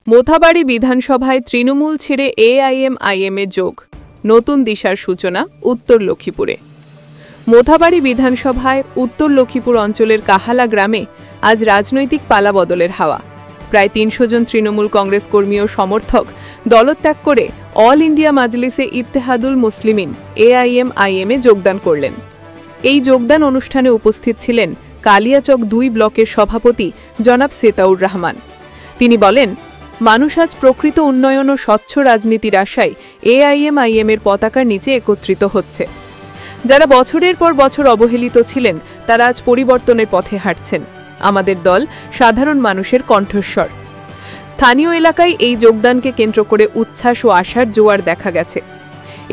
মোথাবাড়ি বিধানসভায় তৃণমূল ছেড়ে এআইএমআইএমে যোগ, নতুন দিশার সূচনা উত্তর লক্ষ্মীপুরে। মোথাবাড়ি বিধানসভায় উত্তর লক্ষ্মীপুর অঞ্চলের কাহালা গ্রামে আজ রাজনৈতিক পালাবদলের হাওয়া। প্রায় ৩০০ জন তৃণমূল কংগ্রেস কর্মী ও সমর্থক দলত্যাগ করে অল ইন্ডিয়া মাজলিসে ইত্তেহাদুল মুসলিমিন এআইএমআইএমে যোগদান করলেন। এই যোগদান অনুষ্ঠানে উপস্থিত ছিলেন কালিয়াচক ২ ব্লকের সভাপতি জনাব সেতাউর রহমান। তিনি বলেন, মানুষ আজ প্রকৃত উন্নয়ন ও স্বচ্ছ রাজনীতির আশায় এআইএমআইএমের পতাকার নিচে একত্রিত হচ্ছে। যারা বছরের পর বছর অবহেলিত ছিলেন তারা আজ পরিবর্তনের পথে হাঁটছেন। আমাদের দল সাধারণ মানুষের কণ্ঠস্বর। স্থানীয় এলাকায় এই যোগদানকে কেন্দ্র করে উচ্ছ্বাস ও আশার জোয়ার দেখা গেছে।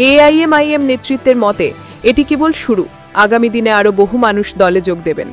এআইএমআইএম নেতৃত্বের মতে এটি কেবল শুরু, আগামী দিনে আরও বহু মানুষ দলে যোগ দেবেন।